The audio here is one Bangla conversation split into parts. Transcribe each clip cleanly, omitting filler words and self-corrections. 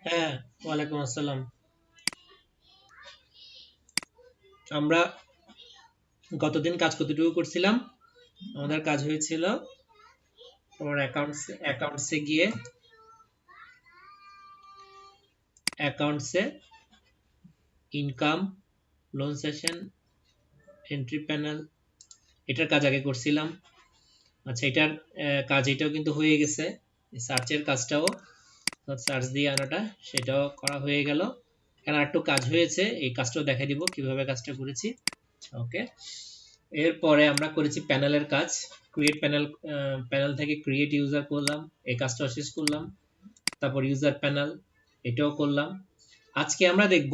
হ্যাঁ, ওয়ালাইকুম আসসালাম। আমরা গতদিন কাজ কতটুকু করছিলাম? আমাদের কাজ হয়েছিল তোমার অ্যাকাউন্টসে গিয়ে অ্যাকাউন্টসে income, loan session, entry panel, এটার কাজ আগে করছিলাম। আচ্ছা, এটার কাজ এটাও কিন্তু হয়ে গেছে। সার্চের কাজটাও, সার্চ দিয়ে আনাটা, সেটাও করা হয়ে গেল। এখানে আরেকটু কাজ হয়েছে, এই কাজটাও দেখাই দিব কিভাবে কাজটা করেছি। ওকে, এরপরে আমরা করেছি প্যানেলের কাজ। ক্রিয়েট প্যানেল, প্যানেল থেকে ক্রিয়েট ইউজার করলাম, এই কাজটা শেষ করলাম। তারপর ইউজার প্যানেল, এটাও করলাম। আজকে আমরা দেখব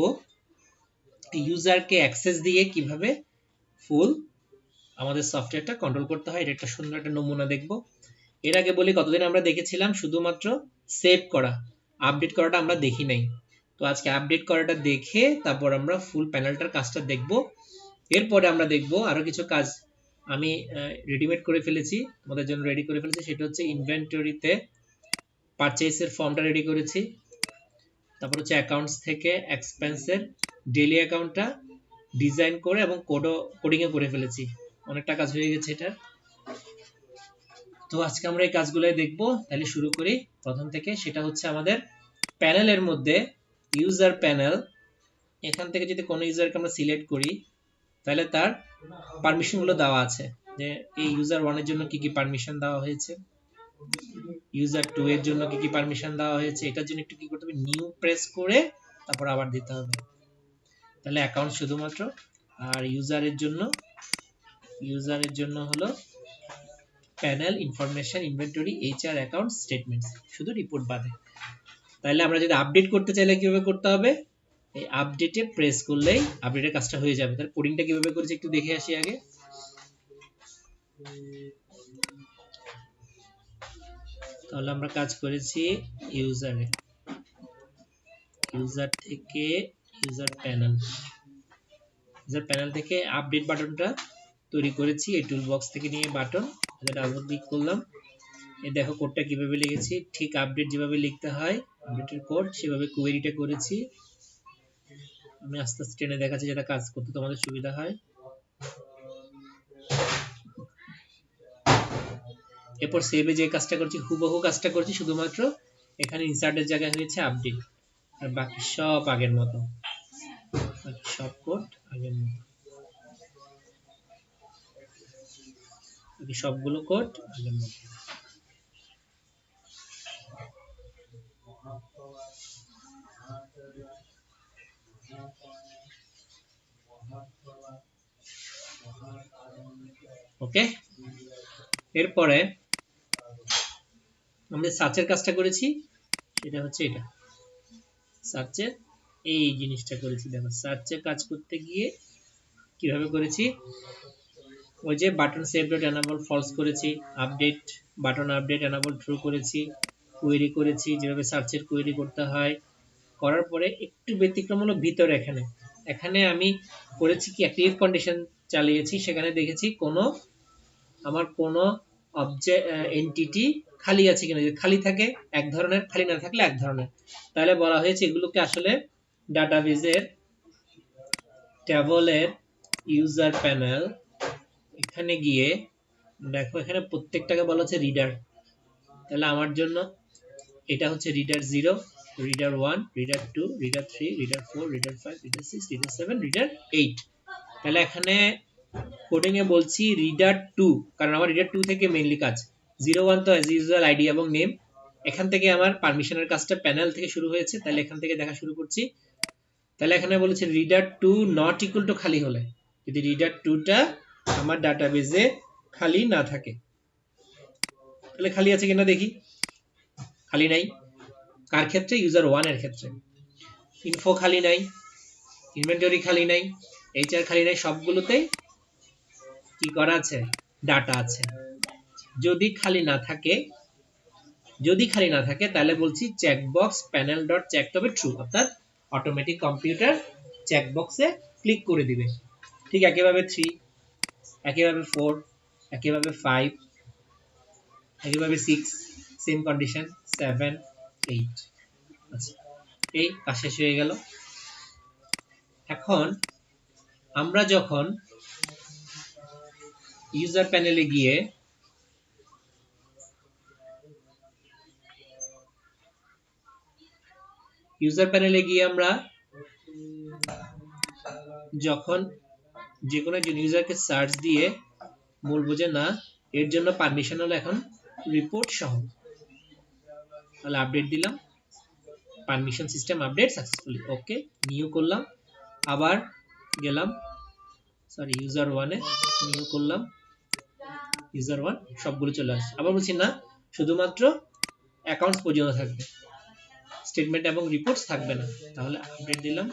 ইউজারকে অ্যাক্সেস দিয়ে কিভাবে ফুল আমাদের সফটওয়্যারটা কন্ট্রোল করতে হয়। এটা একটা সুন্দর একটা নমুনা দেখব। এর আগে বলি, কতদিন আমরা দেখেছিলাম শুধুমাত্র সেভ করা, আপডেট করাটা আমরা দেখি নাই। তো আজকে আপডেট করাটা দেখে তারপর আমরা ফুল প্যানেলটার কাজটা দেখব। এরপরে আমরা দেখব আরো কিছু কাজ আমি রেডিমেড করে ফেলেছি, তোমাদের জন্য রেডি করে ফেলেছি। সেটা হচ্ছে ইনভেন্টরিতে পারচেজের ফর্মটা রেডি করেছি। তারপর হচ্ছে অ্যাকাউন্টস থেকে এক্সপেন্সের ডেইলি অ্যাকাউন্টটা ডিজাইন করে এবং কোডিংয়ে করে ফেলেছি। অনেকটা কাজ হয়ে গেছে এটা। তো আজকে আমরা এই কাজগুলোই দেখব। তাহলে শুরু করি প্রথম থেকে। সেটা হচ্ছে আমাদের প্যানেলের মধ্যে ইউজার প্যানেল। এখান থেকে যদি কোনো ইউজারকে আমরা সিলেক্ট করি, তাহলে তার পারমিশনগুলো দেওয়া আছে, যে এই ইউজার 1 এর জন্য কি কি পারমিশন দেওয়া হয়েছে, ইউজার 2 এর জন্য কি কি পারমিশন দেওয়া হয়েছে। এটার জন্য একটু কি করতে হবে, নিউ প্রেস করে তারপর আবার দিতে হবে। তাহলে অ্যাকাউন্ট শুধুমাত্র, আর ইউজারের জন্য হলো panel, information, inventory, HR, account, statements, শুধু রিপোর্ট বাদে। তাহলে আমরা যদি আপডেট করতে চাইলে কিভাবে করতে হবে, এই আপডেটে প্রেস করলেই আপডেটের কাজটা হয়ে যাবে। তাহলে কোডিংটা কিভাবে করেছি একটু দেখে আসি আগে। তাহলে আমরা কাজ করেছি ইউজার থেকে ইউজার প্যানেল থেকে আপডেট বাটনটা তৈরি করেছি। এই টুল বক্স থেকে নিয়ে বাটন, এটা ডাবল ক্লিক করলাম। এই দেখো কোডটা কিভাবে লিখেছি, ঠিক আপডেট যেভাবে লিখতে হয় আপডেটের কোড সেভাবে কোয়েরিটা করেছি। আমি আস্তে আস্তে টেনে দেখাচ্ছি যাতে কাজ করতে তোমাদের সুবিধা হয়। এরপর সেভে যে কাজটা করছি হুবহু কাজটা করছি, শুধুমাত্র এখানে ইনসার্টের জায়গায় হয়েছে আপডেট, আর বাকি সব আগের মতো, সব কোড আগের মতো, বাকি সবগুলো কোড আগের মতো। ওকে, এরপরে আমরা সার্চের কাজটা করেছি, সেটা হচ্ছে এটা সার্চের, এই জিনিসটা করেছি। দেখো সার্চের কাজ করতে গিয়ে কিভাবে করেছি, ওই যে button save dot enable false করেছি, update button update enable true করেছি, কোয়েরি করেছি যেভাবে সার্চের কোয়েরি করতে হয়। করার পরে একটু ব্যতিক্রম হলো ভিতরে, এখানে এখানে আমি করেছি কি একটা ইফ কন্ডিশন চালিয়েছি, সেখানে দেখেছি আমার কোনো অবজেক্ট এন্টিটি খালি আছে কিনা। যদি খালি থাকে এক ধরনের, খালি না থাকলে এক ধরনের। তাহলে বলা হয়েছে এগুলোকে আসলে ডাটাবেজের টেবলের ইউজার প্যানেল, এখানে গিয়ে দেখো এখানে প্রত্যেকটাকে বলা হচ্ছে রিডার। তাহলে আমার জন্য এটা হচ্ছে reader 0, reader 1, reader 2, reader 3, reader 4, reader 5, reader 6, reader 7, reader 8। তাহলে এখানে কোডিং এ বলছি রিডার 2, কারণ আমার রিডার 2 থেকে মেইনলি কাজ। 01 তো অ্যাজ ইউজুয়াল আইডি এবং নেম। এখান থেকে আমার পারমিশনের কাজটা প্যানেল থেকে শুরু হয়েছে, তাহলে এখান থেকে দেখা শুরু করছি। তাহলে এখানে বলেছে রিডার 2 নট ইকুয়াল টু খালি হলে, যদি রিডার 2টা আমার ডাটাবেজে খালি না থাকে, তাহলে খালি আছে কিনা দেখি, খালি নাই। কার ক্ষেত্রে, ইউজার 1 এর ক্ষেত্রে। ইনফো খালি নাই, ইনভেন্টরি খালি নাই, এইচআর খালি নাই, সবগুলোতেই কি করা আছে, ডাটা আছে। যদি খালি না থাকে তাহলে বলছি চেকবক্স প্যানেল ডট চেক হবে ট্রু, অর্থাৎ অটোমেটিক কম্পিউটার চেকবক্সে ক্লিক করে দিবে। ঠিক একইভাবে 3, একইভাবে 4, একইভাবে 5, একইভাবে 6 সেম কন্ডিশন 7 8। আচ্ছা, এই কাজ শেষ হয়ে গেল। এখন আমরা যখন ইউজার প্যানেলে গিয়ে আমরা যখন যে কোনো একজন ইউজারকে সার্চ দিয়ে বলবো যে না এর জন্য পারমিশন হলো এখন রিপোর্ট সহ, তাহলে আপডেট দিলাম, পারমিশন সিস্টেম আপডেট সাকসেসফুলি, ওকে নিউ করলাম, আবার গেলাম সরি ইউজার 1 এ নিউ করলাম, ইউজার 1 সবগুলো চলে আসছে। আবার বলছি না শুধুমাত্র অ্যাকাউন্টস পর্যন্ত থাকবে, স্টেটমেন্ট এবং রিপোর্টস থাকবে না, তাহলে আপডেট দিলাম,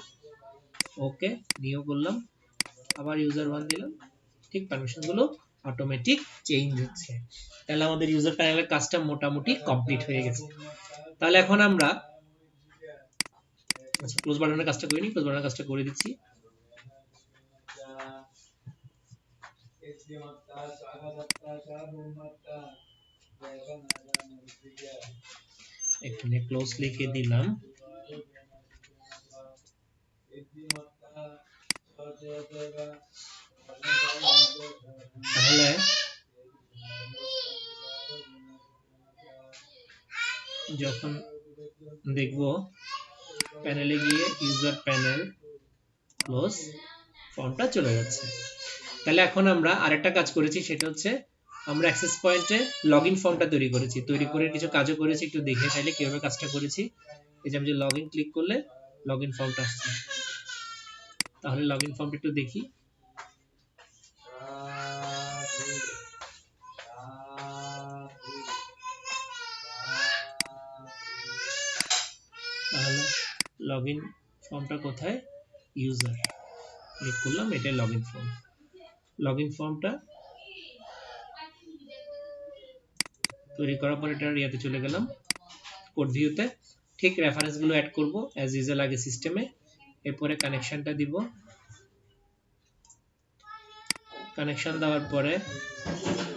ওকে নিউ করলাম, আবার ইউজার 1 দিলাম, ঠিক পারমিশন গুলো অটোমেটিক চেঞ্জ হচ্ছে। তাহলে আমাদের ইউজার প্যানেলের কাজটা মোটামুটি কমপ্লিট হয়ে গেছে। তাহলে এখন আমরা আচ্ছা ক্লোজ বাটনের কাজটা করিনি, ক্লোজ বাটনের কাজটা করে দিচ্ছি। এখানে ক্লোজ লিখে দিলাম, তাহলে যখন দেখব প্যানেলে গিয়ে ইউজার প্যানেল ক্লোজ ফর্মটা চলে যাচ্ছে। তাহলে এখন আমরা আরেকটা কাজ করেছি, সেটা হচ্ছে আমরা অ্যাক্সেস পয়েন্টে লগইন ফর্মটা তৈরি করেছি, তৈরি করে কিছু কাজও করেছি, একটু দেখে তাহলে কিভাবে কাজটা করেছি। এই যে আমি যে লগইন ক্লিক করলে লগইন ফর্মটা আসছে, তাহলে লগইন ফর্মটা একটু দেখি। তাহলে লগইন ফর্মটা কোথায়, ইউজার ক্লিক করলাম, এটা লগইন ফর্ম। লগইন ফর্মটা তৈরি করার পর এটা ইয়াতে চলে গেলাম কোড ভিউতে, ঠিক রেফারেন্স গুলো অ্যাড করব অ্যাজ ইউজুয়াল আগে সিস্টেমে, এরপরে কানেকশনটা দিব, কানেকশন দেওয়ার পরে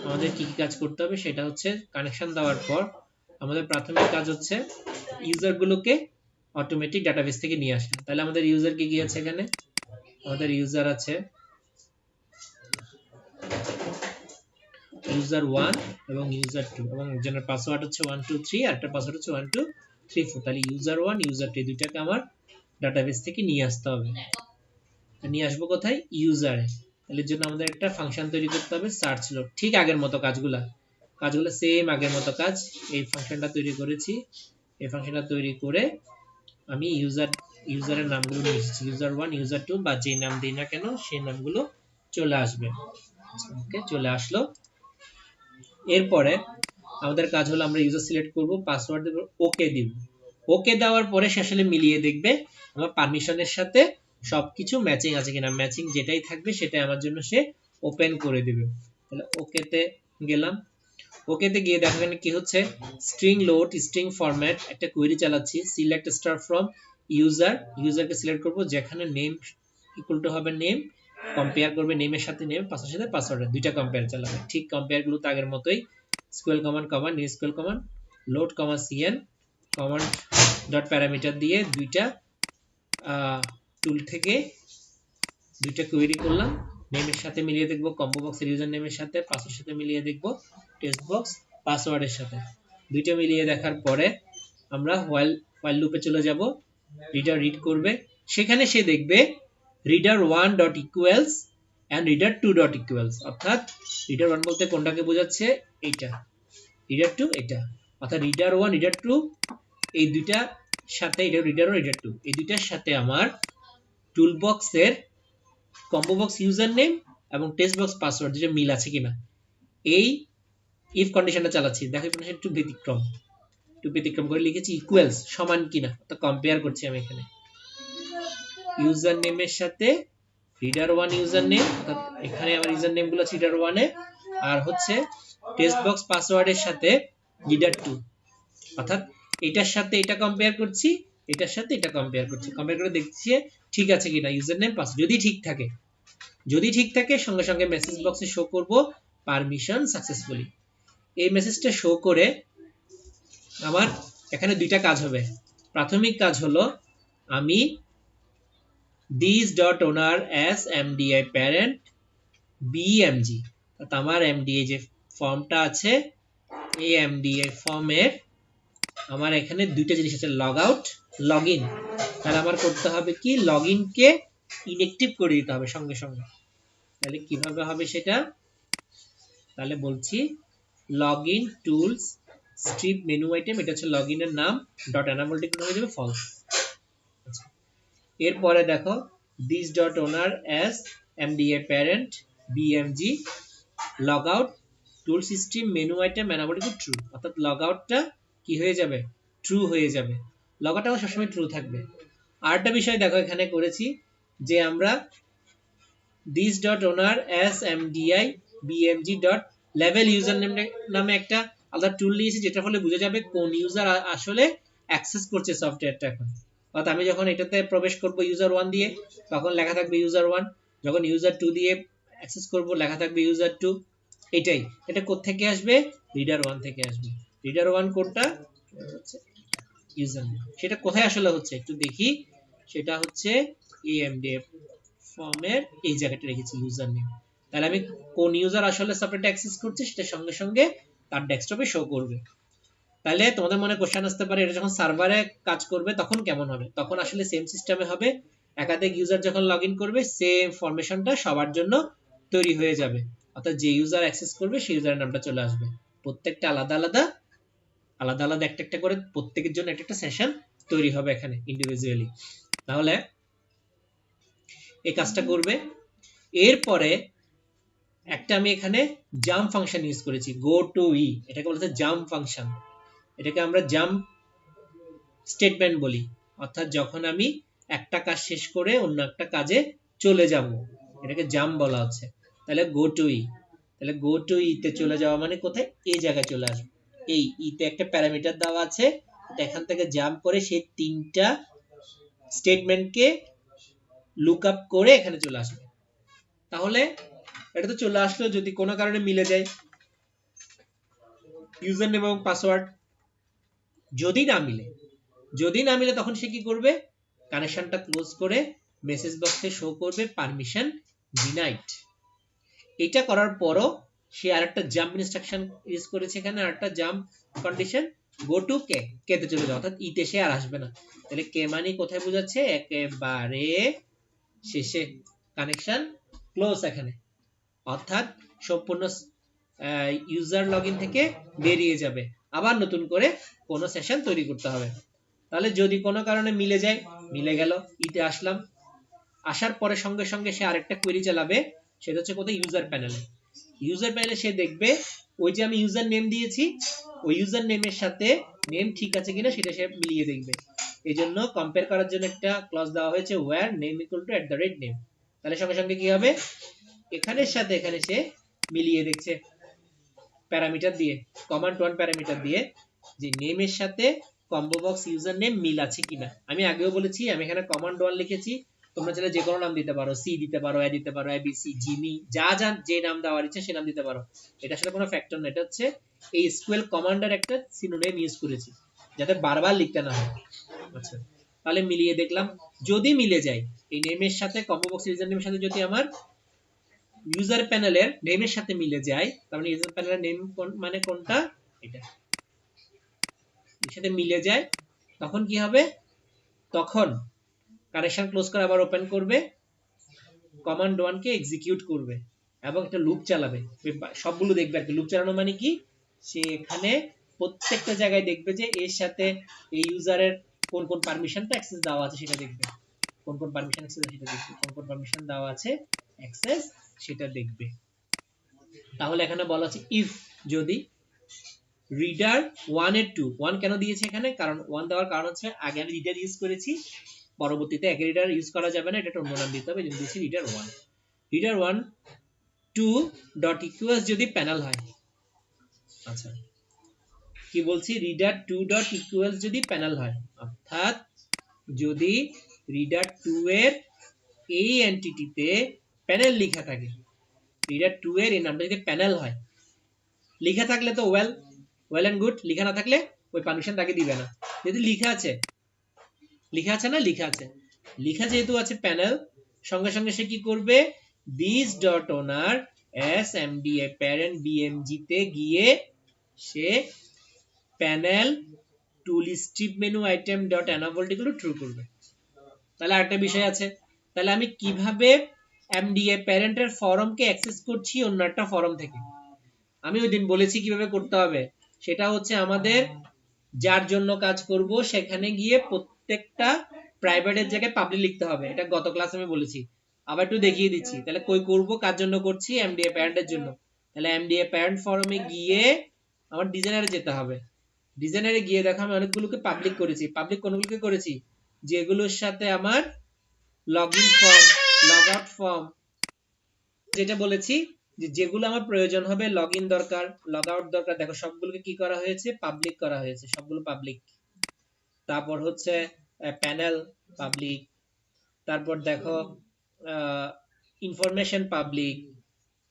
আমাদের কি কি কাজ করতে হবে সেটা হচ্ছে কানেকশন দেওয়ার পর আমাদের প্রাথমিক কাজ হচ্ছে ইউজার গুলোকে অটোমেটিক ডাটাবেস থেকে নিয়ে আসা। তাহলে আমাদের ইউজার কি আছে, এখানে আমাদের ইউজার আছে ইউজার 1 এবং ইউজার 2 এবং একজনের পাসওয়ার্ড হচ্ছে 1 2 3 আর একটা পাসওয়ার্ড হচ্ছে 1 2 3 4। তাহলে ইউজার 1 ইউজার 2 দুইটাকে আমার ডাটাবেস থেকে নিয়ে আসতে হবে। নিয়ে আসবো কোথায়, ইউজারে। তাহলে এর জন্য আমাদের একটা ফাংশন তৈরি করতে হবে সার্চ লোড, ঠিক আগের মতো কাজগুলো সেম আগের মতো কাজ। এই ফাংশনটা তৈরি করেছি, এই ফাংশনটা তৈরি করে আমি ইউজারের নামগুলো নিয়ে এসেছি, ইউজার 1 ইউজার 2 বা যে নাম দিই না কেন সেই নামগুলো চলে আসবে। ওকে চলে আসলো। এরপরে আমাদের কাজ হলো আমরা ইউজার সিলেক্ট করব, পাসওয়ার্ড দেব, ওকে দিব। ওকে দেওয়ার পরে সে আসলে মিলিয়ে দেখবে আমার পারমিশনের সাথে সবকিছু ম্যাচিং আছে কিনা, ম্যাচিং যেটাই থাকবে সেটাই আমার জন্য সে ওপেন করে দিবে। তাহলে ওকেতে গেলাম, ওকেতে গিয়ে দেখা গেল কি হচ্ছে, স্ট্রিং লোড স্ট্রিং ফরম্যাট একটা কোয়েরি চালাচ্ছি, সিলেক্ট স্টার ফ্রম ইউজার, ইউজারকে সিলেক্ট করব যেখানে নেম ইকুয়াল টু হবে নেম, কম্পেয়ার করবে নেমের সাথে নেম, পাসওয়ার্ডের সাথে পাসওয়ার্ড, দুইটা কম্পেয়ার চালাবে। ঠিক কম্পেয়ার গুলো তো আগের মতোই, SQL command new SQL command load cn command dot parameter দিয়ে দুইটা টুল থেকে দুইটা কোয়েরি করলাম, নেমের সাথে মিলিয়ে দেখব কম্বো বক্সের ইউজার নেমের সাথে, পাসওয়ার্ডের সাথে মিলিয়ে দেখব টেক্সট বক্স পাসওয়ার্ডের সাথে, দুইটা মিলিয়ে দেখার পরে আমরা while লুপে চলে যাব, রিডার রিড করবে, সেখানে সে দেখবে reader 1 dot equals and reader 2 dot equals, অর্থাৎ reader 1 বলতে কোনটাকে বোঝাচ্ছে, এইটা, reader 2 এটা, অর্থাৎ reader 1 reader 2 এই দুইটা সাথে, এটা reader 1 reader 2 এই দুইটার সাথে আমার টুল বক্সের কম্বো বক্স ইউজার নেম এবং টেক্সট বক্স পাসওয়ার্ড দুটো মিল আছে কিনা, এই ইফ কন্ডিশনটা চালাচ্ছি। দেখো কন্ডিশন একটু ব্যতিক্রম করে লিখেছি, ইকুয়ালস সমান কিনা, তো কম্পেয়ার করছি আমি এখানে ইউজার নেমের সাথে রিডার 1 ইউজার নেম, অর্থাৎ এখানে আমার ইউজার নেম গুলো আছে রিডার 1 এ, আর হচ্ছে টেক্সট বক্স পাসওয়ার্ডের সাথে রিডার 2, অর্থাৎ এটার সাথে এটা কম্পেয়ার করছি, এটার সাথে এটা কম্পেয়ার করছি, কম্পেয়ার করে দেখছি ঠিক আছে কিনা ইউজার নেম পাসওয়ার্ড, যদি ঠিক থাকে সঙ্গে সঙ্গে মেসেজ বক্সে শো করব পারমিশন সাকসেসফুলি। এই মেসেজটা শো করে আমার এখানে দুইটা কাজ হবে। প্রাথমিক কাজ হলো আমি this dot owner as mdi parent bmg, আমার mdi যে ফর্মটা আছে এই mdi ফর্মের আমার এখানে দুইটা জিনিস আছে, লগ আউট, লগ ইন। তাহলে আমার করতে হবে কি, লগ ইনকে ইনঅ্যাক্টিভ করে দিতে হবে সঙ্গে সঙ্গে। তাহলে কিভাবে হবে সেটা, তাহলে বলছি log in tools strip menu item, এটা হচ্ছে লগ ইনের নাম, ডট এনাবলড হয়ে যাবে ফলস। এরপরে দেখো this dot owner as MDA parent BMG log out tool system menu item enabled true, অর্থাৎ লগ আউটটা কি হয়ে যাবে, ট্রু হয়ে যাবে। লগ আউট আমার সবসময় ট্রু থাকবে। আরেকটা বিষয় দেখো এখানে করেছি যে আমরা this dot owner as MDI BMG dot level user name নামে একটা আলাদা টুল নিয়েছি, যেটা ফলে বোঝা যাবে কোন ইউজার আসলে অ্যাক্সেস করছে সফটওয়্যারটা। এখন অর্থাৎ আমি যখন এটাতে প্রবেশ করব ইউজার 1 দিয়ে, তখন লেখা থাকবে ইউজার 1, যখন ইউজার 2 দিয়ে অ্যাক্সেস করব লেখা থাকবে ইউজার 2। এটাই, এটা কোথা থেকে আসবে, রিডার 1 থেকে আসবে। রিডার 1 কোডটা হচ্ছে ইউজার নেম, সেটা কোথায় আসলে হচ্ছে একটু দেখি, সেটা হচ্ছে এমডিএফ ফর্মের এই জায়গাটা রেখেছি ইউজার নেম। তাহলে আমি কোন ইউজার আসলে সফটওয়্যারটা অ্যাক্সেস করছে সেটা সঙ্গে সঙ্গে তার ডেস্কটপে শো করবে। তাহলে তোমাদের মনে কোশ্চেন আসতে পারে এটা যখন সার্ভারে কাজ করবে তখন কেমন হবে, তখন আসলে সেম সিস্টেমে হবে। একাধিক ইউজার যখন লগইন করবে সেম ফরমেশনটা সবার জন্য তৈরি হয়ে যাবে, অর্থাৎ যে ইউজার অ্যাক্সেস করবে সেই ইউজারের নামটা চলে আসবে। প্রত্যেকটা আলাদা আলাদা আলাদা আলাদা একটা একটা করে প্রত্যেকের জন্য একটা একটা সেশন তৈরি হবে এখানে ইন্ডিভিজুয়ালি। তাহলে এই কাজটা করবে। এরপরে একটা আমি এখানে জাম্প ফাংশন ইউজ করেছি, গো টু ই, এটাকে বলতে জাম্প ফাংশন। এটাকে আমরা জাম্প স্টেটমেন্ট বলি, অর্থাৎ যখন আমি একটা কাজ শেষ করে অন্য একটা কাজে চলে যাব, এটাকে জাম্প বলা হচ্ছে। তাহলে গো টু ই, তাহলে গো টু ই তে চলে যাওয়া মানে কোথায়, এই জায়গায় চলে আসবে। এই ই তে একটা প্যারামিটার দেওয়া আছে, এখান থেকে জাম্প করে সেই তিনটা স্টেটমেন্টকে লুক আপ করে এখানে চলে আসবে। তাহলে এটা তো চলে আসলো, যদি কোনো কারণে মিলে যায় ইউজার নেম এবং পাসওয়ার্ড, যদি না মিলে তখন সে কি করবে, কানেকশনটা ক্লোজ করে মেসেজ বক্সে শো করবে পারমিশন ডিনাইড। এটা করার পরও সে আরেকটা জাম্প ইনস্ট্রাকশন ইউজ করেছে, এখানে আরেকটা জাম্প কন্ডিশন, গো টু কে, কে তে চলে যাও, অর্থাৎ ইতে সে আর আসবে না। তাহলে কে মানে কোথায় বোঝাচ্ছে, একেবারে শেষে, কানেকশন ক্লোজ এখানে, অর্থাৎ সম্পূর্ণ ইউজার লগইন থেকে বেরিয়ে যাবে, আবার নতুন করে কোনো সেশন তৈরি করতে হবে। তাহলে যদি কোনো কারণে মিলে যায়, মিলে গেল, ইতে আসলাম, আসার পরে সঙ্গে সঙ্গে সে আরেকটা কোয়েরি চালাবে, সেটা হচ্ছে কোথায়, ইউজার প্যানেলে। ইউজার প্যানেলে সে দেখবে ওই যে আমি ইউজার নেম দিয়েছি, ওই ইউজার নেমের সাথে নেম ঠিক আছে কিনা সেটা সে মিলিয়ে দেখবে। এই জন্য কম্পেয়ার করার জন্য একটা ক্লজ দেওয়া হয়েছে, where name equal to @name। তাহলে সঙ্গে সঙ্গে কি হবে, এখানের সাথে এখানে সে মিলিয়ে দেখছে প্যারামিটার দিয়ে, কমান্ড 1 প্যারামিটার দিয়ে, যে নেমের সাথে কম্বো বক্স ইউজার নেম মিল আছে কিনা। আমি আগেও বলেছি আমি এখানে কমান্ড 1 লিখেছি, তোমরা চাইলে যে কোনো নাম দিতে পারো, সি দিতে পারো, এ দিতে পারো, এবিসি, জিমি, যা যা যে নাম দেওয়ার ইচ্ছে সে নাম দিতে পারো। এটা আসলে কোনো ফ্যাক্টর না, এটা হচ্ছে এই এসকিউএল কমান্ডের একটা সিনোনিম ইউজ করেছি যাতে বারবার লিখতে না হয়। আচ্ছা, তাহলে মিলিয়ে দেখলাম, যদি মিলে যায় এই নেমের সাথে কম্বো বক্স ইউজার নেমের সাথে, যদি আমার ইউজার প্যানেলের নেমের সাথে মিলে যায়, তার মানে ইউজার প্যানেলের নেম মানে কোনটা, এটা এর সাথে মিলে যায়, তখন কি হবে, তখন কানেকশন ক্লোজ করে আবার ওপেন করবে, কমান্ড 1 কে এক্সিকিউট করবে এবং একটা লুপ চালাবে, সবগুলো দেখবে আর কি। লুপ চালানো মানে কি, সে এখানে প্রত্যেকটা জায়গায় দেখবে যে এর সাথে এই ইউজারের কোন কোন পারমিশনটা অ্যাক্সেস দেওয়া আছে সেটা দেখবে, কোন কোন পারমিশন অ্যাক্সেস সেটা দেখবে, কোন কোন পারমিশন দেওয়া আছে অ্যাক্সেস সেটা দেখবে। তাহলে এখানে বলা আছে ইফ, যদি রিডার 1 এর 2, 1 কেন দিয়েছে এখানে, কারণ 1 দেওয়ার কারণ হচ্ছে আগে আমি রিডার ইউজ করেছি, পরবর্তীতে এক রিডার ইউজ করা যাবে না, এটা একটা অন্য নাম দিতে হবে, যেমন দিয়েছি রিডার 1। রিডার 1 2 ডট ইকুয়ালস যদি প্যানেল হয়, আচ্ছা কি বলছি, রিডার 2 ডট ইকুয়ালস যদি প্যানেল হয়, অর্থাৎ যদি রিডার 2 এর এই এন্টিটিতে প্যানেল লেখা থাকে, রিডার 2 এর এই নামটা যদি প্যানেল হয়, লিখা থাকলে তো ওয়েল এন্ড গুড, লিখা না থাকলে ওই পারমিশন তাকে দিবে না। যদি লিখা আছে, লিখা আছে না, লিখা আছে, লিখা যেহেতু আছে প্যানেল, সঙ্গে সঙ্গে সে কি করবে, this dot owner as MDA parent BMG তে গিয়ে সে panel tool strip menu item dot enabled এগুলো ট্রু করবে। তাহলে আরেকটা বিষয় আছে, তাহলে আমি কিভাবে এমডিএ প্যারেন্টের ফরমকে অ্যাক্সেস করছি অন্য একটা ফরম থেকে। আমি ওই দিন বলেছি কিভাবে করতে হবে, সেটা হচ্ছে আমাদের যার জন্য কাজ করব সেখানে গিয়ে প্রত্যেকটা প্রাইভেটের জায়গায় পাবলিক লিখতে হবে। এটা গত ক্লাসে আমি বলেছি, আবার একটু দেখিয়ে দিচ্ছি। তাহলে কই করব, কার জন্য করছি, এমডিএ প্যারেন্টের জন্য। তাহলে এমডিএ প্যারেন্ট ফরমে গিয়ে আমার ডিজাইনারে যেতে হবে। ডিজাইনারে গিয়ে দেখো আমি অনেকগুলোকে পাবলিক করেছি। পাবলিক কোনগুলোকে করেছি, যেগুলোর সাথে আমার login form, log out form, যেটা বলেছি যে যেগুলো আমার প্রয়োজন হবে, লগইন দরকার, লগ আউট দরকার, দেখো সবগুলোকে কি করা হয়েছে, পাবলিক করা হয়েছে, সবগুলো পাবলিক। তারপর হচ্ছে প্যানেল পাবলিক, তারপর দেখো ইনফরমেশন পাবলিক,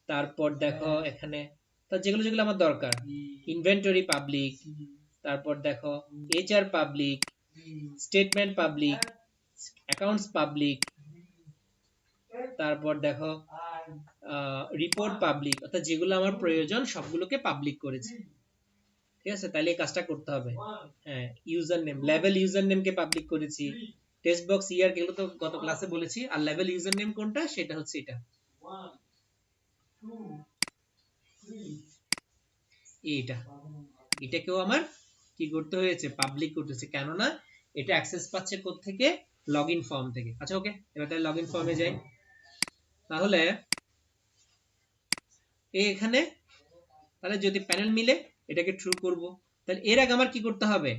তারপর দেখো এখানে যেগুলো যেগুলো আমার দরকার, ইনভেন্টরি পাবলিক, তারপর দেখো HR public, statement public, accounts public, তারপর দেখো রিপোর্ট পাবলিক, অর্থাৎ যেগুলো আমার প্রয়োজন সবগুলোকে পাবলিক করেছি। ঠিক আছে, তাহলে এই কাজটা করতে হবে। হ্যাঁ, ইউজার নেম, লেভেল ইউজার নেমকে পাবলিক করেছি, টেক্সট বক্স ইয়ার এগুলো তো গত ক্লাসে বলেছি। আর লেভেল ইউজার নেম কোনটা, সেটা হচ্ছে এটা, এইটা। এটাকেও আমার কি করতে হয়েছে, পাবলিক করতেছে, কেননা এটা অ্যাক্সেস পাচ্ছে কোথা থেকে, লগইন ফর্ম থেকে। আচ্ছা ওকে, এবার তাহলে লগইন ফর্মে যাই। তাহলে এখানে তাহলে যদি প্যানেল মিলে এটাকে ট্রু করব। তাহলে এর আগে আমার কি করতে হবে,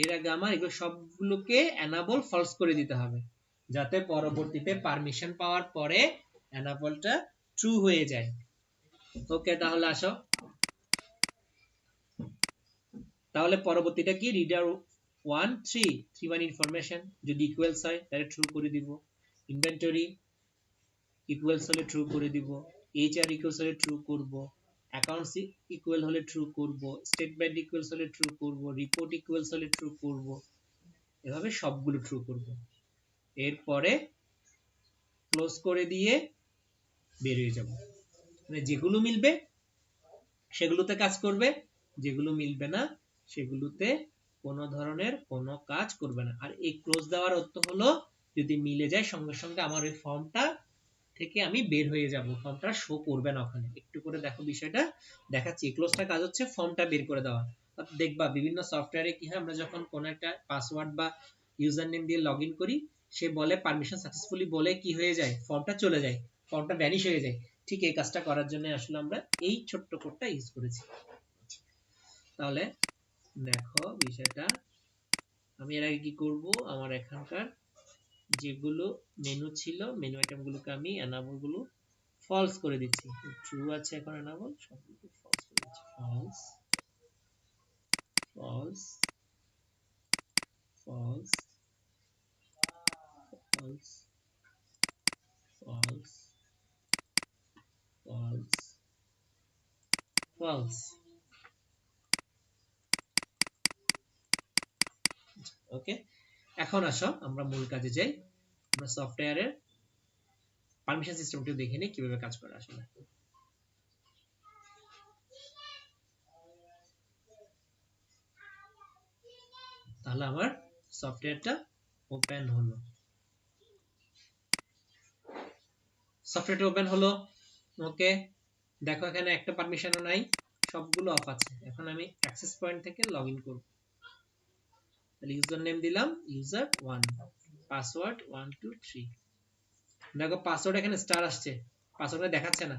এর আগে আমার এগুলো সবগুলোকে এনাবল ফলস করে দিতে হবে, যাতে পরবর্তীতে পারমিশন পাওয়ার পরে এনাবলটা ট্রু হয়ে যায়। ওকে, তাহলে আসো, তাহলে পরবর্তীটা কি, রিডার 1 3 মানে ইনফরমেশন, যদি ইকুয়ালস হয় তাহলে ট্রু করে দিব, ইনভেন্টরি ইকুয়ালস হলে ট্রু করে দিব, এইচআর ইকুয়ালস হলে ট্রু করব, অ্যাকাউন্টস ইকুয়াল হলে ট্রু করব, স্টেটমেন্ট ইকুয়ালস হলে ট্রু করব, রিপোর্ট ইকুয়ালস হলে ট্রু করব। এভাবে সবগুলো ট্রু করব। এরপরে ক্লোজ করে দিয়ে বের হয়ে যাব। মানে যেগুলো মিলবে সেগুলোতে কাজ করবে, যেগুলো মিলবে না সেগুলোতে কোনো ধরনের কোনো কাজ করবে না। আর এই ক্লোজ দেওয়ার অর্থ হলো যদি মিলে যায় সঙ্গে সঙ্গে আমার ওই ফর্মটা থেকে আমি বের হয়ে যাব, ফর্মটা শো করবে না ওখানে। একটু করে দেখো বিষয়টা দেখাচ্ছি। ক্লোজটা কাজ হচ্ছে ফর্মটা বের করে দেওয়া। দেখবা বিভিন্ন সফটওয়্যারে কি হয়, আমরা যখন কোনো একটা পাসওয়ার্ড বা ইউজার নেম দিয়ে লগইন করি, সে বলে পারমিশন সাকসেসফুলি বলে কি হয়ে যায়, ফর্মটা চলে যায়, ফর্মটা ভ্যানিশ হয়ে যায়। ঠিক এই কাজটা করার জন্য আসলে আমরা এই ছোট্ট কোডটা ইউজ করেছি। তাহলে দেখো বিষয়টা, আমি এর আগে কি করব, আমার এখানকার যেগুলো মেনু ছিল, মেনু আইটেমগুলোকে আমি এনাবল গুলো ফলস করে দিচ্ছি। ট্রু আছে এখন, এনাবল সবগুলো ফলস করে দিচ্ছি, false false false false false false false. Okay, এখন আসো আমরা মূল কাজে যাই। আমরা সফটওয়্যারের পারমিশন সিস্টেমটা দেখে নিই কিভাবে কাজ করে আসলে। তাহলে আমার সফটওয়্যারটা ওপেন হলো, সফটওয়্যারটা ওপেন হলো। ওকে, দেখো এখানে একটা পারমিশনও নাই, সবগুলো অফ আছে। এখন আমি অ্যাক্সেস পয়েন্ট থেকে লগইন করব। তাহলে ইউজার নেম দিলাম ইউজার 1, পাসওয়ার্ড 1 2 3। দেখো পাসওয়ার্ড এখানে স্টার আসছে, পাসওয়ার্ডটা দেখাচ্ছে না।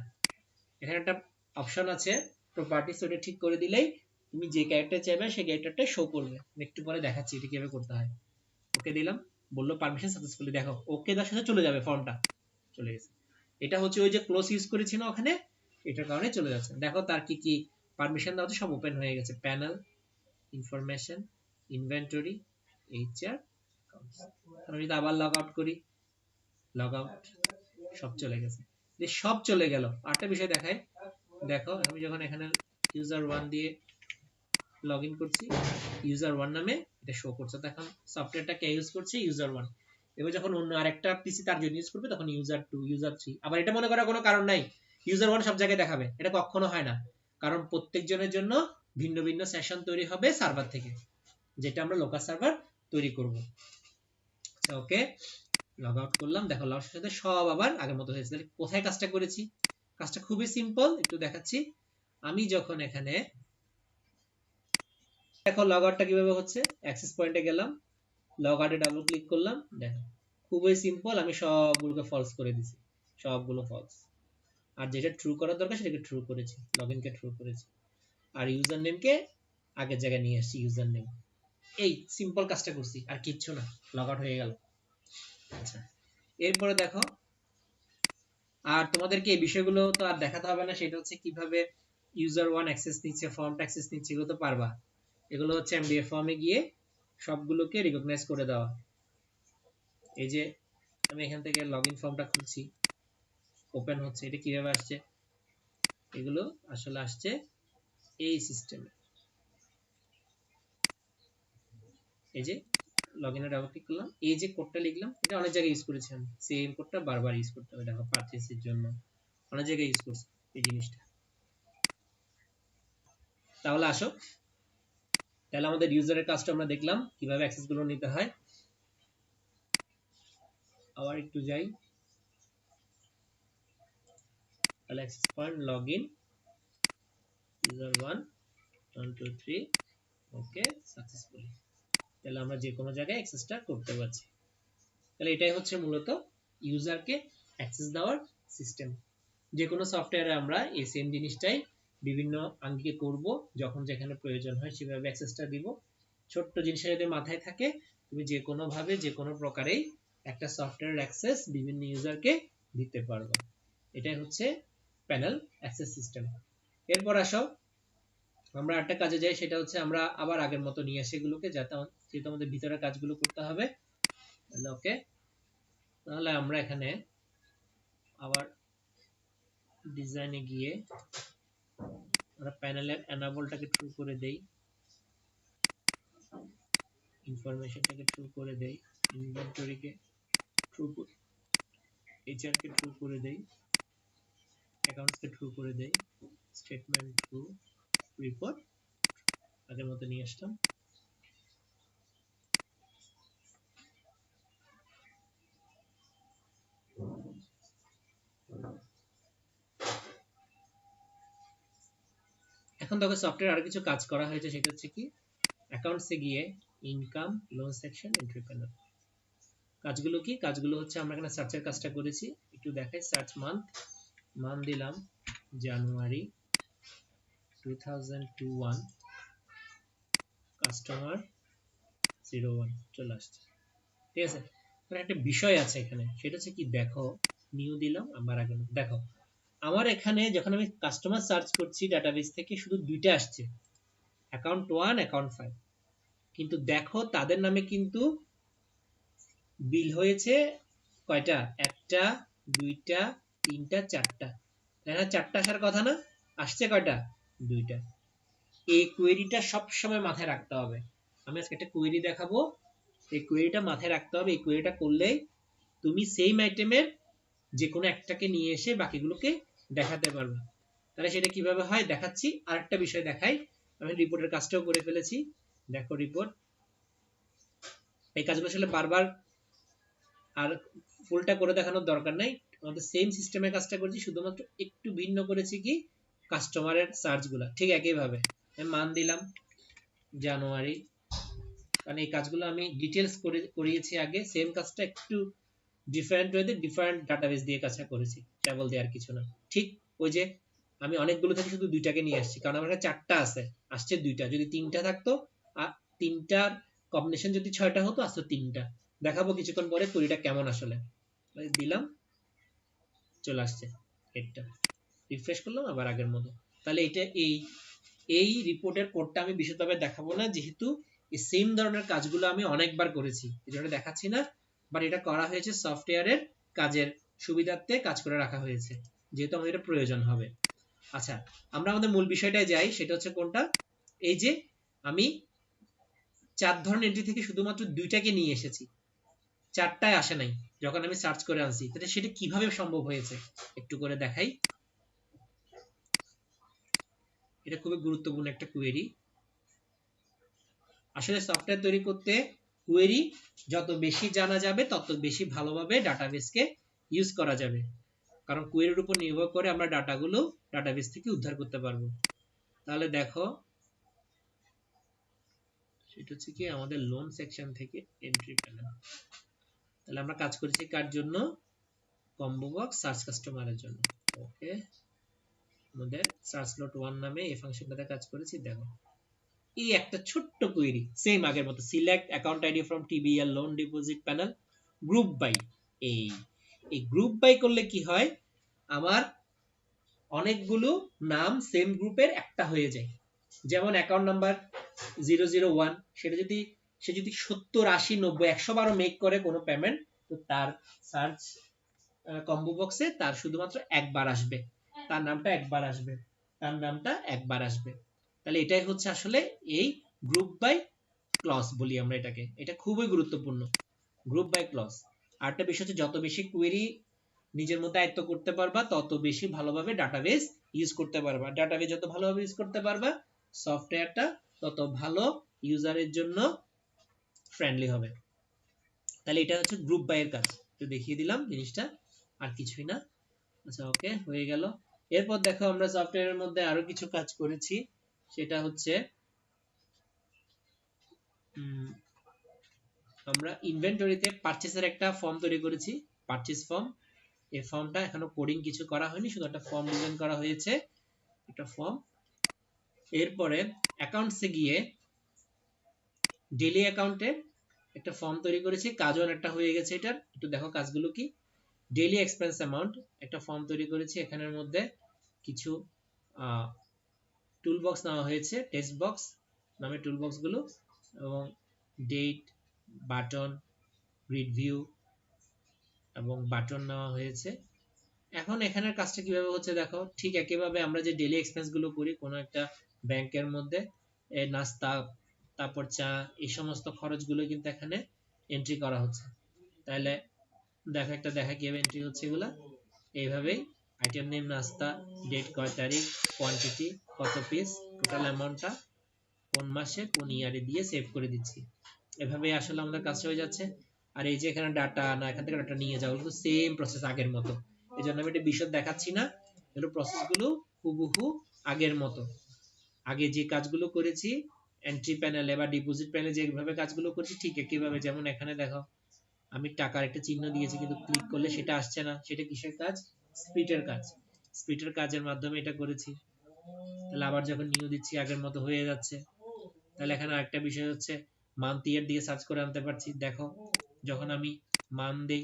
এখানে একটা অপশন আছে প্রপার্টিজ, ওটা ঠিক করে দিলেই তুমি যে ক্যারেক্টার চাইবে সেই ক্যারেক্টারটা শো করবে। একটু পরে দেখাচ্ছি এটা কিভাবে করতে হয়। ওকে দিলাম, বললো পারমিশন সাকসেসফুলি, দেখো ওকে দার সাথে চলে যাবে, ফর্মটা চলে গেছে। এটা হচ্ছে ওই যে ক্লোজ ইউজ করেছি না ওখানে, এটার কারণে চলে যাচ্ছে। দেখো তার কি কি পারমিশন দেওয়া সব ওপেন হয়ে গেছে, প্যানেল, ইনফরমেশন, ইনভেন্টরি, এইচআর। আমি যদি আবার লগ আউট করি, লগ আউট, সব চলে গেছে। সব চলে গেল। আরেকটা বিষয় দেখায়, দেখো আমি যখন এখানে ইউজার 1 দিয়ে লগ ইন করছি, ইউজার 1 নামে এটা শো করছে। তখন সফটওয়্যারটা কে ইউজ করছে, ইউজার 1। এবার যখন অন্য আরেকটা পিসি তার জন্য ইউজ করবে তখন ইউজার 2, ইউজার 3। আবার এটা মনে করার কোনো কারণ নাই ইউজার 1 সব জায়গায় দেখাবে, এটা কখনো হয় না, কারণ প্রত্যেকজনের জন্য ভিন্ন ভিন্ন সেশন তৈরি হবে সার্ভার থেকে, যেটা আমরা লোকাল সার্ভার তৈরি করব। আচ্ছা ওকে, লগ আউট করলাম, দেখো লগ আউটের সাথে সব আবার আগের মতো হয়েছে। তাহলে কোথায় কাজটা করেছি? কাজটা খুবই সিম্পল, একটু দেখাচ্ছি। আমি যখন এখানে দেখো লগ আউটটা কিভাবে হচ্ছে, অ্যাক্সেস পয়েন্টে গেলাম, লগ আউটে ডাবল ক্লিক করলাম, দেখো খুবই সিম্পল, আমি সবগুলোকে ফলস করে দিছি, সবগুলো ফলস। আর যেটা ট্রু করার দরকার সেটাকে ট্রু করেছি, লগইনকে ট্রু করেছি, আর ইউজার নেমকে আগের জায়গায় নিয়ে আসছি, ইউজার নেম। এই সিম্পল কাজটা করছি, আর কিচ্ছু না, লগ আউট হয়ে গেল। আচ্ছা এরপরে দেখো, আর তোমাদেরকে এই বিষয়গুলো তো আর দেখাতে হবে না, সেটা হচ্ছে কিভাবে ইউজার 1 অ্যাক্সেস নিচ্ছে, ফর্মটা অ্যাক্সেস নিচ্ছে, এগুলো তো পারবা। এগুলো হচ্ছে এমডিএফ ফর্মে গিয়ে সবগুলোকে রিকগনাইজ করে দেওয়া। এই যে আমি এখান থেকে লগইন ফর্মটা খুলছি, ওপেন হচ্ছে, এটা কিভাবে আসছে, এগুলো আসলে আসছে এই সিস্টেমে। এই যে লগইনে ডাবল ক্লিক করলাম, এই যে কোডটা লিখলাম, এটা অনেক জায়গায় ইউজ করেছি আমি, সেম কোডটা বারবার ইউজ করতে হবে। দেখো পারচেজের জন্য অনেক জায়গায় ইউজ করছি এই জিনিসটা। তাহলে আসো, তাহলে আমাদের ইউজারের কাজটা আমরা দেখলাম কিভাবে অ্যাক্সেস গুলো নিতে হয়। আবার একটু যাই, তাহলে অ্যাক্সেস পয়েন্ট লগইন ইউজার 1 1 2 3 ওকে সাকসেসফুলি। তাহলে আমরা যে কোনো জায়গায় অ্যাক্সেসটা করতে পারছি। তাহলে এটাই হচ্ছে মূলত ইউজারকে অ্যাক্সেস দেওয়ার সিস্টেম। যে কোনো সফটওয়্যারে আমরা এই সেম জিনিসটাই বিভিন্ন আঙ্গিকে করব, যখন যেখানে প্রয়োজন হয় সেভাবে অ্যাক্সেসটা দিব। ছোট্ট জিনিসটা যদি মাথায় থাকে, তুমি যে কোনো ভাবে যে কোনো প্রকারেই একটা সফটওয়্যার অ্যাক্সেস বিভিন্ন ইউজারকে দিতে পারবে। এটাই হচ্ছে প্যানেল অ্যাক্সেস সিস্টেম। এরপর আসো আমরা একটা কাজে যাই, সেটা হচ্ছে আমরা আবার আগের মতো নিয়ে আসি এগুলোকে, যাতে যেহেতু আমাদের ভিতরের কাজগুলো করতে হবে। ওকে, তাহলে আমরা এখানে আবার ডিজাইনে গিয়ে আমরা প্যানেলের এনাবলটাকে ট্রু করে দেই, ইনফরমেশনটাকে ট্রু করে দেই, ইনভেন্টরিকে ট্রু, এইচআরকে ট্রু করে দেই, অ্যাকাউন্টসকে ট্রু করে দেই, স্টেটমেন্ট ট্রু, রিপোর্ট আগের মতো নিয়ে আসলাম। এখন দেখো সফটওয়্যার আর কিছু কাজ করা হয়েছে, সেটা হচ্ছে কি অ্যাকাউন্টসে গিয়ে income, loan section, entry panel. কাজগুলো কি? কাজগুলো হচ্ছে আমরা এখানে সার্চের কাজটা করেছি, একটু দেখাই। সার্চ মান দিলাম জানুয়ারি 2021, কাস্টমার 01 চলে আসছে, ঠিক আছে। একটা বিষয় আছে এখানে, সেটা হচ্ছে কি, দেখো নিউ দিলাম, আমার আগে দেখো আমার এখানে যখন আমি কাস্টমার সার্চ করছি ডাটাবেস থেকে শুধু দুইটা আসছে, অ্যাকাউন্ট 1, অ্যাকাউন্ট 5, কিন্তু দেখো তাদের নামে কিন্তু বিল হয়েছে কয়টা, একটা, দুইটা, তিনটা, চারটা। তাই না? চারটা আসার কথা না, আসছে কয়টা, দুইটা। এই কোয়েরিটা সবসময় মাথায় রাখতে হবে। আমি আজকে একটা কোয়েরি দেখাবো, এই কোয়েরিটা মাথায় রাখতে হবে। এই কোয়েরিটা করলেই তুমি সেম আইটেমের যে কোনো একটাকে নিয়ে এসে বাকিগুলোকে দেখাতে পারবে। তাহলে সেটা কিভাবে হয় দেখাচ্ছি। আরেকটা বিষয় দেখাই, আমি রিপোর্টের কাজটাও করে ফেলেছি। দেখো রিপোর্ট, এই কাজগুলো আসলে বারবার আর ফুলটা করে দেখানোর দরকার নাই, আমাদের সেম সিস্টেমের কাজটা করছি, শুধুমাত্র একটু ভিন্ন করেছি কি কাস্টমারের সার্চগুলো ঠিক একইভাবে। আমি মান দিলাম জানুয়ারি, কারণ এই কাজগুলো আমি ডিটেলস করিয়েছি আগে, সেম কাজটা একটু ডিফারেন্ট ওয়েতে ডিফারেন্ট ডাটাবেস দিয়ে কাজটা করেছি, কেবল দেওয়ার কিছু না। ঠিক ওই যে আমি অনেকগুলো থেকে শুধু দুইটাকে নিয়ে আসছি, কারণ আমার কাছে চারটা আছে, আসছে দুইটা। যদি তিনটা থাকতো আর তিনটার কম্বিনেশন যদি 6টা হতো, আসতো তিনটা। দেখাবো কিছুক্ষণ পরে কুড়িটা কেমন আসলে। দিলাম, চলে আসছে হেডটা, রিফ্রেশ করলাম আবার আগের মতো। তাহলে এটা এই রিপোর্টের কোডটা আমি বিশদভাবে দেখাবো না, যেহেতু এই সেম ধরনের কাজগুলো আমি অনেকবার করেছি, এই জন্য দেখাচ্ছি না। বাট এটা করা হয়েছে সফটওয়্যারের কাজের সুবিধার্থে, কাজ করে রাখা হয়েছে, যেহেতু আমাদের এটা প্রয়োজন হবে। আচ্ছা, আমরা আমাদের মূল বিষয়টায় যাই, সেটা হচ্ছে কোনটা, এই যে আমি 4 ধরনের এন্ট্রি থেকে শুধুমাত্র 2টাকে নিয়ে এসেছি, 4টায় আসে নাই যখন আমি সার্চ করে আনছি, তাহলে সেটা কিভাবে সম্ভব হয়েছে একটু করে দেখাই। এটা খুবই গুরুত্বপূর্ণ একটা কোয়েরি। আসলে সফটওয়্যার তৈরি করতে কোয়েরি যত বেশি জানা যাবে তত বেশি ভালোভাবে ডাটাবেসকে ইউজ করা যাবে, কারণ কোয়েরির উপর নির্ভর করে আমরা ডাটাগুলো ডাটাবেস থেকে উদ্ধার করতে পারবো। তাহলে দেখো, সেটা হচ্ছে কি আমাদের লোন সেকশন থেকে এন্ট্রি প্যানেল। তাহলে আমরা কাজ করেছি কার জন্য, কম্বো বক্স সার্চ কাস্টমারের জন্য। ওকে, আমাদের সার্চ লট 1 নামে এই ফাংশনটাতে কাজ করেছি। দেখো, এই একটা ছোট্ট কোয়েরি, সেম আগের মতো, select account ID from TBL loan deposit panel group by. এই এই গ্রুপ বাই করলে কি হয়, আমার অনেকগুলো নাম সেম গ্রুপের একটা হয়ে যায়। যেমন অ্যাকাউন্ট নাম্বার 001, সেটা যদি সে যদি 70, 80, 90, 100 বারও মেক করে কোনো পেমেন্ট, তো তার সার্চ কম্বো বক্সে তার শুধুমাত্র একবার আসবে, তার নামটা একবার আসবে, তার নামটা একবার আসবে। তাহলে এটাই হচ্ছে আসলে এই গ্রুপ বাই ক্লজ বলি আমরা এটাকে, এটা খুবই গুরুত্বপূর্ণ, গ্রুপ বাই ক্লজ। আরেকটা বিষয় হচ্ছে যত বেশি কোয়েরি নিজের মধ্যে আয়ত্ত করতে পারবা তত বেশি ভালোভাবে ডাটাবেস ইউজ করতে পারবা, ডাটাবেস যত ভালোভাবে ইউজ করতে পারবা সফটওয়্যারটা তত ভালো ইউজারের জন্য ফ্রেন্ডলি হবে। তাহলে এটা হচ্ছে গ্রুপ বাই এর কাজ, একটু দেখিয়ে দিলাম জিনিসটা, আর কিছুই না। আচ্ছা, ওকে, হয়ে গেল। এরপর দেখো আমরা সফটওয়্যারের মধ্যে আরো কিছু কাজ করেছি, সেটা হচ্ছে আমরা ইনভেন্টরিতে পারচেসের একটা ফর্ম তৈরি করেছি, পারচেস ফর্ম। এই ফর্মটা এখনো কোডিং কিছু করা হয়নি, শুধু একটা ফর্ম ডিজাইন করা হয়েছে, একটা ফর্ম। এরপরে অ্যাকাউন্টসে গিয়ে ডেইলি অ্যাকাউন্টে একটা ফর্ম তৈরি করেছি, কাজও একটা হয়ে গেছে এটার, একটু দেখো কাজগুলো কি। ডেইলি এক্সপেন্স অ্যামাউন্ট একটা ফর্ম তৈরি করেছি, এখানের মধ্যে কিছু টুল বক্স নেওয়া হয়েছে, টেক্সট বক্স নামে টুল বক্সগুলো, এবং ডেট, বাটন, গ্রিড ভিউ এবং বাটন নেওয়া হয়েছে। এখন এখানের কাজটা কিভাবে হচ্ছে দেখো, ঠিক একইভাবে আমরা যে ডেইলি এক্সপেন্স গুলো করি কোনো একটা ব্যাংকের মধ্যে, নাস্তা, তারপর চা, এই সমস্ত খরচগুলো কিন্তু এখানে এন্ট্রি করা হচ্ছে। তাহলে দেখো, একটা দেখা কিভাবে এন্ট্রি হচ্ছে এগুলা, এইভাবেই আইটেম নেম নাস্তা, ডেট কয় তারিখ, কোয়ান্টিটি কত পিস, টোটাল অ্যামাউন্টটা কোন মাসে কোন ইয়ারে দিয়ে সেভ করে দিচ্ছি। এভাবেই আসলে আমাদের কাজটা হয়ে যাচ্ছে। আর এই যে এখানে ডাটা না, এখান থেকে ডাটা নিয়ে যাওয়া, কিন্তু সেম প্রসেস আগের মতো, এই জন্য আমি এটা বিশদ দেখাচ্ছি না, এগুলো প্রসেসগুলো হুবহু আগের মতো। আগে যে কাজগুলো করেছি এন্ট্রি প্যানেলে বা ডিপোজিট প্যানেলে যেভাবে কাজগুলো করেছি ঠিক একইভাবে। যেমন এখানে দেখো, আমি টাকার একটা চিহ্ন দিয়েছি কিন্তু ক্লিক করলে সেটা আসছে না, সেটা কিসের কাজ, স্প্লিটের কাজ, স্প্লিটের কাজের মাধ্যমে এটা করেছি। তাহলে আবার যখন নিউ দিচ্ছি আগের মতো হয়ে যাচ্ছে। তাহলে এখানে আরেকটা বিষয় হচ্ছে মান্থ ইয়ার দিয়ে সার্চ করে আনতে পারছি। দেখো, যখন আমি মান্থ দেই,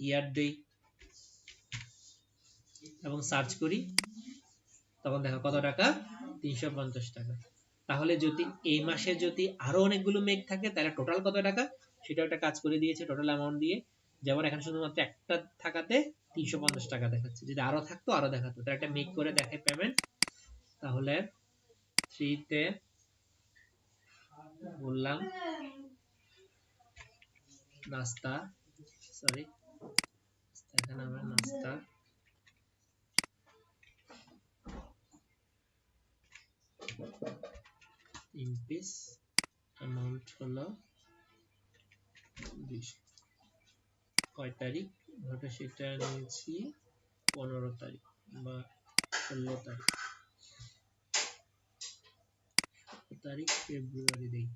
ইয়ার দেই এবং সার্চ করি, তখন দেখো কত টাকা, 350 টাকা। তাহলে যদি এই মাসে যদি আরো অনেকগুলো মেক থাকে তাহলে টোটাল কত টাকা, সেটা একটা কাজ করে দিয়েছে টোটাল অ্যামাউন্ট দিয়ে। যেমন এখানে শুধুমাত্র একটা থাকাতে 350 টাকা দেখাচ্ছে, যদি আরো থাকতো আরো দেখাতো। তার একটা মেক করে দেখে পেমেন্ট, তাহলে 3 তে বললাম নাস্তা, সরি এখানে আমরা নাস্তা, তিন পিস, অ্যামাউন্ট হলো 200, কয় তারিখ, ওটা সেটা নিয়েছি 15 তারিখ বা 16 তারিখ, তারিখ ফেব্রুয়ারি দেই,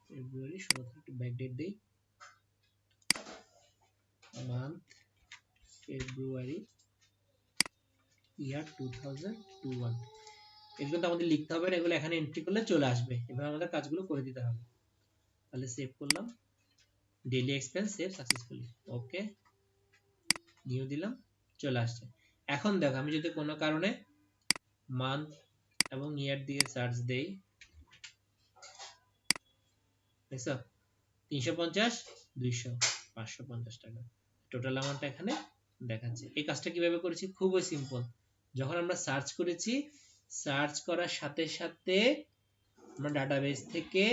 ফেব্রুয়ারি 16 তারিখ, ব্যাক ডেট দেই, মান্থ ফেব্রুয়ারি, ইয়ার 2021। এগুলো তো আমাদের লিখতে হবে না, এগুলো এখানে এন্ট্রি করলে চলে আসবে, এভাবে আমাদের কাজগুলো করে দিতে হবে। তাহলে সেভ করলাম, ডেইলি এক্সপেন্স সেভ সাকসেসফুলি, ওকে, নিউ দিলাম, চলে আসছে। এখন দেখো, আমি যদি কোনো কারণে মান্থ এবং ইয়ার দিয়ে সার্চ দেই, দেখছো 350, 200, 550 টাকা টোটাল অ্যামাউন্ট এখানে দেখাচ্ছে। এই কাজটা কিভাবে করেছি, খুবই সিম্পল। যখন আমরা সার্চ করেছি, সার্চ করার সাথে সাথে আমরা ডাটাবেস থেকে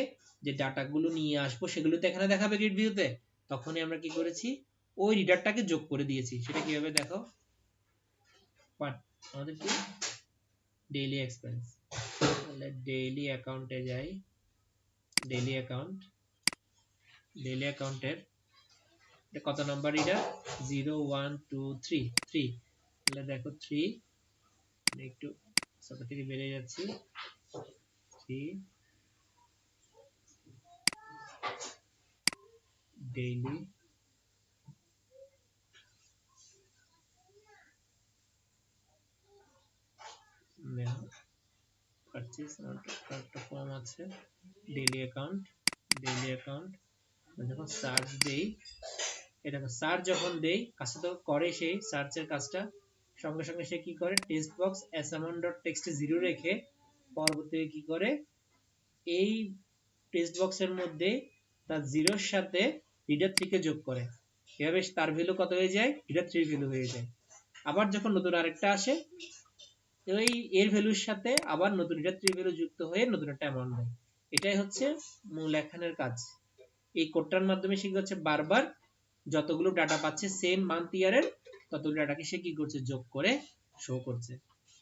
যে ডাটাগুলো নিয়ে আসবো সেগুলো তো এখানে দেখাবে গ্রিড ভিউতে, তখনই আমরা কি করেছি ওই রিডারটাকে যোগ করে দিয়েছি। সেটা কিভাবে দেখো, আমাদের কি ডেইলি এক্সপেন্স, তাহলে ডেইলি অ্যাকাউন্টে যাই, ডেইলি অ্যাকাউন্টের কত নাম্বার রিডার 0 1 2 3 3, তাহলে দেখো 3, একটু ছোট থেকে বেরিয়ে যাচ্ছি, 3 ডেইলি পারচেজ একটা ফর্ম আছে ডেইলি অ্যাকাউন্ট, যখন সার্চ দেই, এটা সার্চ যখন দেই কাজটা তো করে সেই সার্চের কাজটা, সঙ্গে সঙ্গে সে কি করে টেক্সট বক্স assignment.txt 0 রেখে পরবর্তীতে কি করে এই টেক্সট বক্সের মধ্যে তার 0 এর সাথে রিডার 3 কে যোগ করে, এভাবে তার ভ্যালু কত হয়ে যায়, রিডার 3 ভ্যালু হয়ে যায়। আবার যখন নতুন আরেকটা আসে ওই এর ভ্যালুর সাথে আবার নতুন রিডার 3 ভ্যালু যুক্ত হয়ে নতুন একটা অ্যামাউন্ট দেয়। এটাই হচ্ছে মূল এখানের কাজ। এই কোডটার মাধ্যমে সে হচ্ছে বারবার যতগুলো ডাটা পাচ্ছে সেম মান্থ ইয়ারের ততগুলো ডাটাকে সে কি করছে যোগ করে শো করছে,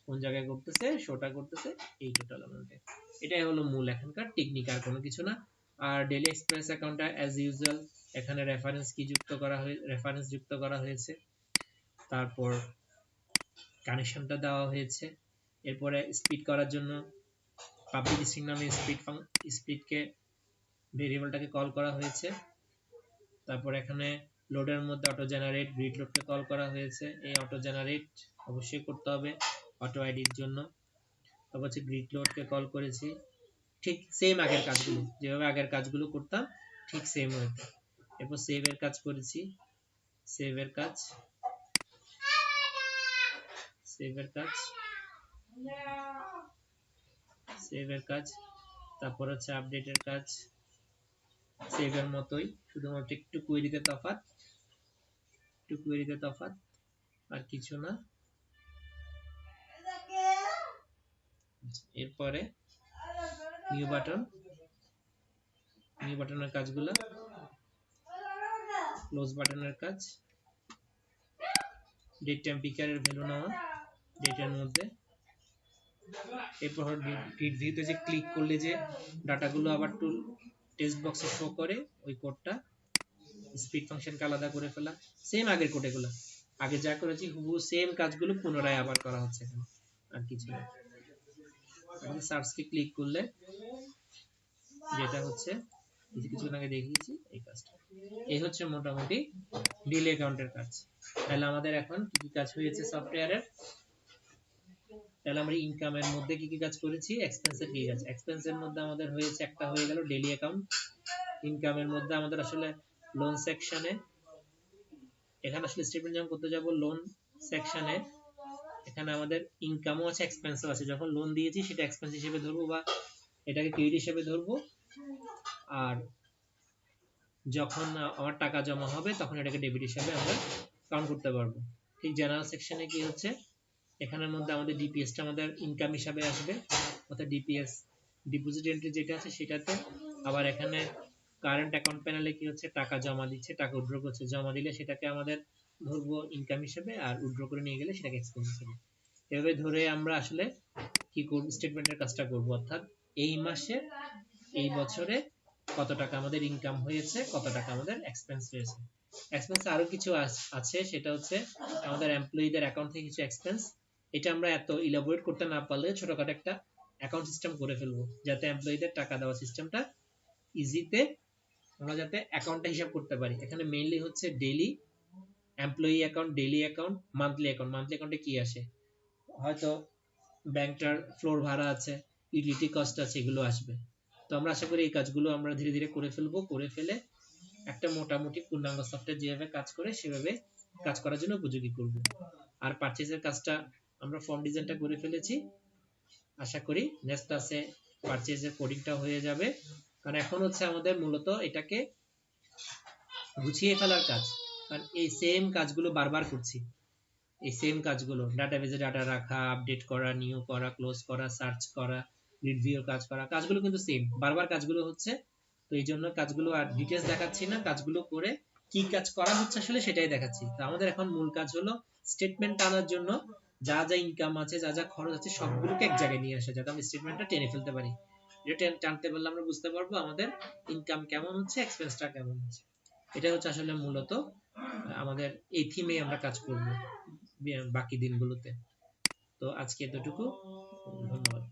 কোন জায়গায় করতেছে শোটা করতেছে এই টোটাল অ্যামাউন্টে। এটাই হলো মূল এখানকার টেকনিক, আর কোনো কিছু না। আর ডেইলি এক্সপেন্স অ্যাকাউন্টটা অ্যাজ ইউজুয়াল এখানে রেফারেন্স কি যুক্ত করা হয়েছে, তারপর কানেকশনটা দেওয়া হয়েছে, এরপরে স্পিড করার জন্য পাবলিক স্ট্রিং নামে স্পিডকে ভেরিয়েবলটাকে কল করা হয়েছে, তারপর এখানে লোডের মধ্যে অটো জেনারেট গ্রিড লোডকে কল করা হয়েছে, এই অটো জেনারেট অবশ্যই করতে হবে অটো আইডির জন্য। তারপর হচ্ছে গ্রিড লোডকে কল করেছি, ঠিক সেম আগের কাজগুলো যেভাবে আগের কাজগুলো করতাম ঠিক সেম ওয়েতে। এরপর সেভের কাজ করেছি, সেভের কাজ, তারপর হচ্ছে আপডেটের কাজ, সেভের মতোই শুধুমাত্র একটু কুয়েরিতে তফাৎ, আর কিছু না। এরপরে নিউ বাটনের কাজগুলো, ক্লোজ বাটনের কাজ, ডেট টাইম পিকারের ভ্যালু নেওয়া ডেটের মধ্যে, এরপর গ্রিড ভিউতে যে ক্লিক করলে যে ডাটাগুলো আবার টুল টেক্সট বক্সে শো করে ওই কোডটা স্পিড ফাংশনকে আলাদা করে ফেলা, সেম আগের কোডেগুলো আগে যা করেছি হুবহু সেম কাজগুলো পুনরায় আবার করা হচ্ছে এখানে, আর কিছু না। এখন সার্চকে ক্লিক করলে যেটা হচ্ছে কিছুক্ষণ আগে দেখিয়েছি এই কাজটা, এই হচ্ছে মোটামুটি ডেইলি অ্যাকাউন্টের কাজ। তাহলে আমাদের এখন কি কি কাজ হয়েছে সফটওয়্যারের, তাহলে আমরা ইনকামের মধ্যে কি কি কাজ করেছি, এক্সপেন্সের কি কাজ, এক্সপেন্সের মধ্যে আমাদের হয়েছে একটা হয়ে গেল ডেইলি অ্যাকাউন্ট। ইনকামের মধ্যে আমাদের আসলে লোন সেকশনে, এখানে আসলে স্টেটমেন্ট যখন করতে যাব লোন সেকশনে, এখানে আমাদের ইনকামও আছে এক্সপেন্সও আছে, যখন লোন দিয়েছি সেটা এক্সপেন্স হিসেবে ধরবো বা এটাকে ক্রেডিট হিসেবে ধরবো, আর যখন আমার টাকা জমা হবে তখন এটাকে ডেবিট হিসেবে আমরা কাউন্ট করতে পারবো। ঠিক জেনারেল সেকশনে কি হচ্ছে, এখানের মধ্যে আমাদের ডিপিএসটা আমাদের ইনকাম হিসাবে আসবে, অর্থাৎ ডিপিএস ডিপোজিট এন্ট্রি যেটা আছে সেটাতে, আবার এখানে কারেন্ট অ্যাকাউন্ট প্যানেলে কি হচ্ছে টাকা জমা দিচ্ছে, টাকা উইথড্র করছে, জমা দিলে সেটাকে আমাদের ধরবো ইনকাম হিসেবে, আর উইথড্র করে নিয়ে গেলে সেটাকে এক্সপেন্স হিসেবে। এভাবে ধরে আমরা আসলে কি করব, স্টেটমেন্টের কাজটা করব, অর্থাৎ এই মাসে এই বছরে কত টাকা আমাদের ইনকাম হয়েছে, কত টাকা আমাদের এক্সপেন্স হয়েছে। এক্সপেন্স আরো কিছু আছে, সেটা হচ্ছে আমাদের এমপ্লয়ীদের অ্যাকাউন্ট থেকে কিছু এক্সপেন্স, এটা আমরা এত ইলাবোরেট করতে না পারলে ছোটখাটো একটা অ্যাকাউন্ট সিস্টেম করে ফেলবো, যাতে এমপ্লয়ীদের টাকা দেওয়ার সিস্টেমটা ইজিতে আমরা যাতে অ্যাকাউন্টটা হিসাব করতে পারি। এখানে মেইনলি হচ্ছে daily employee account, daily account, monthly account. Monthly অ্যাকাউন্টে কি আসে, হয়তো ব্যাংকটার ফ্লোর ভাড়া আছে, ইউটিলিটি কস্ট আছে, এগুলো আসবে। তো আমরা আশা করি এই কাজগুলো আমরা ধীরে ধীরে করে ফেলবো, করে ফেলে একটা মোটামুটি পূর্ণাঙ্গ সফটওয়্যার যেভাবে কাজ করে সেভাবে কাজ করার জন্য উপযোগী করব। আর পারচেজের কাজটা আমরা ফর্ম ডিজাইনটা করে ফেলেছি, আশা করি নেক্সট ক্লাসে পারচেজের কোডিংটা হয়ে যাবে। কারণ এখন হচ্ছে আমাদের মূলত এটাকে গুছিয়ে ফেলার কাজ, কারণ এই সেম কাজগুলো বারবার করছি, এই সেম কাজগুলো ডাটাবেজে ডাটা রাখা, আপডেট করা, নিউ করা, ক্লোজ করা, সার্চ করা, রিভিউ কাজ করা, কাজগুলো কিন্তু সেম, বারবার কাজগুলো হচ্ছে। তো এই জন্য কাজগুলো আর ডিটেলস দেখাচ্ছি না, কাজগুলো করে কি কাজ করা হচ্ছে আসলে সেটাই দেখাচ্ছি। তো আমাদের এখন মূল কাজ হলো স্টেটমেন্ট টানার জন্য যা যা ইনকাম আছে, যা যা খরচ আছে সবগুলোকে এক জায়গায় নিয়ে আসা, যাতে আমরা স্টেটমেন্টটা টেনে ফেলতে পারি। এটা টানতে পারলে আমরা বুঝতে পারবো আমাদের ইনকাম কেমন হচ্ছে, এক্সপেন্সটা কেমন হচ্ছে। এটা হচ্ছে আসলে মূলত আমাদের এই থিমে আমরা কাজ করব বাকি দিনগুলোতে। তো আজকে এতটুকু, ধন্যবাদ।